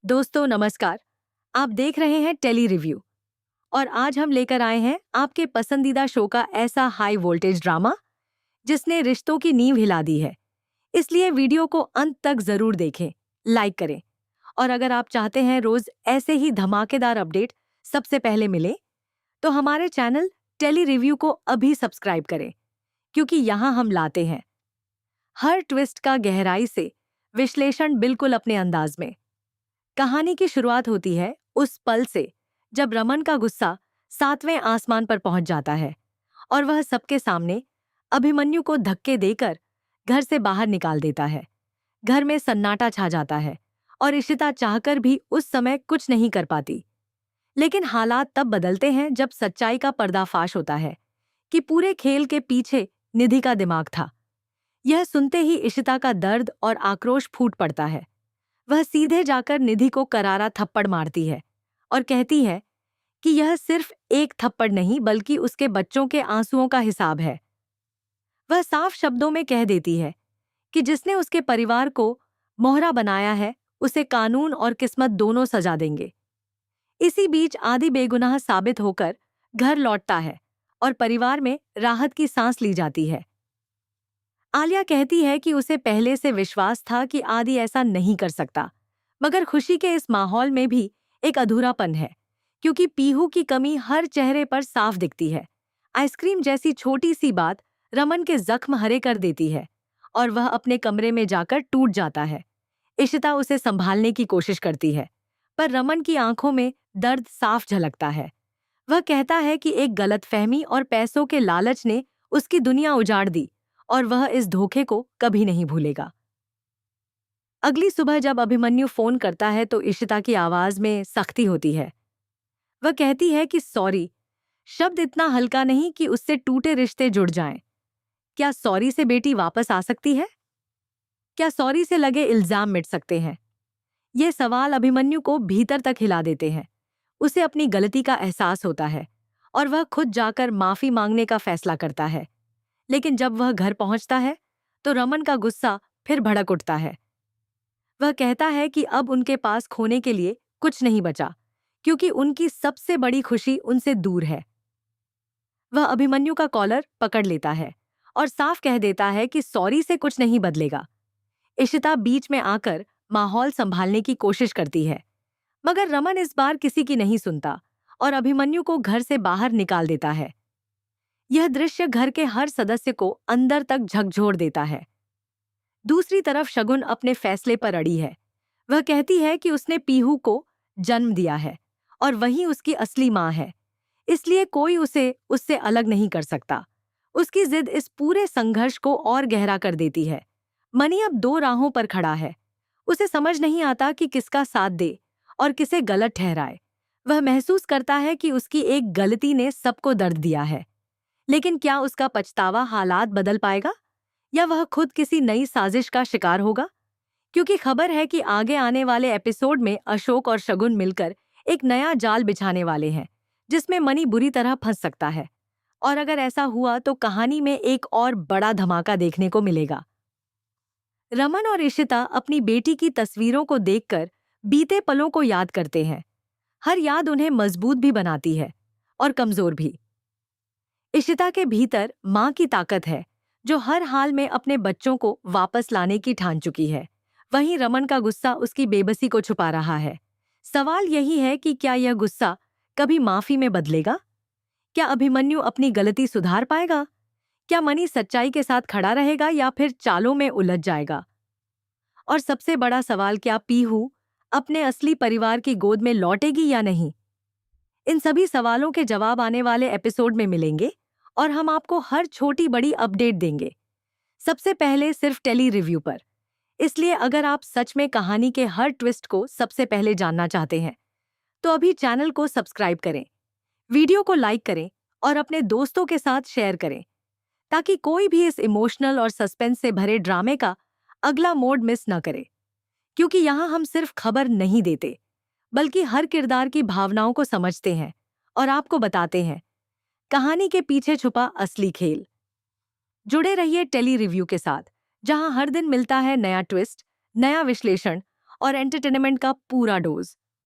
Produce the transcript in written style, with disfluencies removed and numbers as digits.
दोस्तों नमस्कार। आप देख रहे हैं टेली रिव्यू और आज हम लेकर आए हैं आपके पसंदीदा शो का ऐसा हाई वोल्टेज ड्रामा जिसने रिश्तों की नींव हिला दी है। इसलिए वीडियो को अंत तक जरूर देखें, लाइक करें और अगर आप चाहते हैं रोज ऐसे ही धमाकेदार अपडेट सबसे पहले मिले तो हमारे चैनल टेली रिव्यू को अभी सब्सक्राइब करें, क्योंकि यहाँ हम लाते हैं हर ट्विस्ट का गहराई से विश्लेषण बिल्कुल अपने अंदाज में। कहानी की शुरुआत होती है उस पल से जब रमन का गुस्सा 7वें आसमान पर पहुंच जाता है और वह सबके सामने अभिमन्यु को धक्के देकर घर से बाहर निकाल देता है। घर में सन्नाटा छा जाता है और इशिता चाहकर भी उस समय कुछ नहीं कर पाती। लेकिन हालात तब बदलते हैं जब सच्चाई का पर्दाफाश होता है कि पूरे खेल के पीछे निधि का दिमाग था। यह सुनते ही इशिता का दर्द और आक्रोश फूट पड़ता है। वह सीधे जाकर निधि को करारा थप्पड़ मारती है और कहती है कि यह सिर्फ एक थप्पड़ नहीं बल्कि उसके बच्चों के आंसुओं का हिसाब है। वह साफ शब्दों में कह देती है कि जिसने उसके परिवार को मोहरा बनाया है उसे कानून और किस्मत दोनों सजा देंगे। इसी बीच आदि बेगुनाह साबित होकर घर लौटता है और परिवार में राहत की सांस ली जाती है। आलिया कहती है कि उसे पहले से विश्वास था कि आदि ऐसा नहीं कर सकता, मगर खुशी के इस माहौल में भी एक अधूरापन है, क्योंकि पीहू की कमी हर चेहरे पर साफ दिखती है। आइसक्रीम जैसी छोटी सी बात रमन के जख्म हरे कर देती है और वह अपने कमरे में जाकर टूट जाता है। इशिता उसे संभालने की कोशिश करती है, पर रमन की आंखों में दर्द साफ झलकता है। वह कहता है कि एक गलतफहमी और पैसों के लालच ने उसकी दुनिया उजाड़ दी और वह इस धोखे को कभी नहीं भूलेगा। अगली सुबह जब अभिमन्यु फोन करता है तो इशिता की आवाज में सख्ती होती है। वह कहती है कि सॉरी शब्द इतना हल्का नहीं कि उससे टूटे रिश्ते जुड़ जाएं। क्या सॉरी से बेटी वापस आ सकती है? क्या सॉरी से लगे इल्जाम मिट सकते हैं? ये सवाल अभिमन्यु को भीतर तक हिला देते हैं। उसे अपनी गलती का एहसास होता है और वह खुद जाकर माफी मांगने का फैसला करता है। लेकिन जब वह घर पहुंचता है तो रमन का गुस्सा फिर भड़क उठता है। वह कहता है कि अब उनके पास खोने के लिए कुछ नहीं बचा, क्योंकि उनकी सबसे बड़ी खुशी उनसे दूर है। वह अभिमन्यु का कॉलर पकड़ लेता है और साफ कह देता है कि सॉरी से कुछ नहीं बदलेगा। इशिता बीच में आकर माहौल संभालने की कोशिश करती है, मगर रमन इस बार किसी की नहीं सुनता और अभिमन्यु को घर से बाहर निकाल देता है। यह दृश्य घर के हर सदस्य को अंदर तक झकझोर देता है। दूसरी तरफ शगुन अपने फैसले पर अड़ी है। वह कहती है कि उसने पीहू को जन्म दिया है और वही उसकी असली माँ है, इसलिए कोई उसे उससे अलग नहीं कर सकता। उसकी जिद इस पूरे संघर्ष को और गहरा कर देती है। मनी अब दो राहों पर खड़ा है। उसे समझ नहीं आता कि किसका साथ दे और किसे गलत ठहराए। वह महसूस करता है कि उसकी एक गलती ने सबको दर्द दिया है, लेकिन क्या उसका पछतावा हालात बदल पाएगा या वह खुद किसी नई साजिश का शिकार होगा? क्योंकि खबर है कि आगे आने वाले एपिसोड में अशोक और शगुन मिलकर एक नया जाल बिछाने वाले हैं, जिसमें मनी बुरी तरह फंस सकता है। और अगर ऐसा हुआ तो कहानी में एक और बड़ा धमाका देखने को मिलेगा। रमन और इशिता अपनी बेटी की तस्वीरों को देखकर बीते पलों को याद करते हैं। हर याद उन्हें मजबूत भी बनाती है और कमजोर भी। इशिता के भीतर माँ की ताकत है, जो हर हाल में अपने बच्चों को वापस लाने की ठान चुकी है। वहीं रमन का गुस्सा उसकी बेबसी को छुपा रहा है। सवाल यही है कि क्या यह गुस्सा कभी माफी में बदलेगा? क्या अभिमन्यु अपनी गलती सुधार पाएगा? क्या मनी सच्चाई के साथ खड़ा रहेगा या फिर चालों में उलझ जाएगा? और सबसे बड़ा सवाल, क्या पीहू अपने असली परिवार की गोद में लौटेगी या नहीं? इन सभी सवालों के जवाब आने वाले एपिसोड में मिलेंगे और हम आपको हर छोटी बड़ी अपडेट देंगे, सबसे पहले सिर्फ टेली रिव्यू पर। इसलिए अगर आप सच में कहानी के हर ट्विस्ट को सबसे पहले जानना चाहते हैं तो अभी चैनल को सब्सक्राइब करें, वीडियो को लाइक करें और अपने दोस्तों के साथ शेयर करें, ताकि कोई भी इस इमोशनल और सस्पेंस से भरे ड्रामे का अगला मोड मिस न करे। क्योंकि यहाँ हम सिर्फ खबर नहीं देते, बल्कि हर किरदार की भावनाओं को समझते हैं और आपको बताते हैं कहानी के पीछे छुपा असली खेल। जुड़े रहिए टेली रिव्यू के साथ, जहां हर दिन मिलता है नया ट्विस्ट, नया विश्लेषण और एंटरटेनमेंट का पूरा डोज।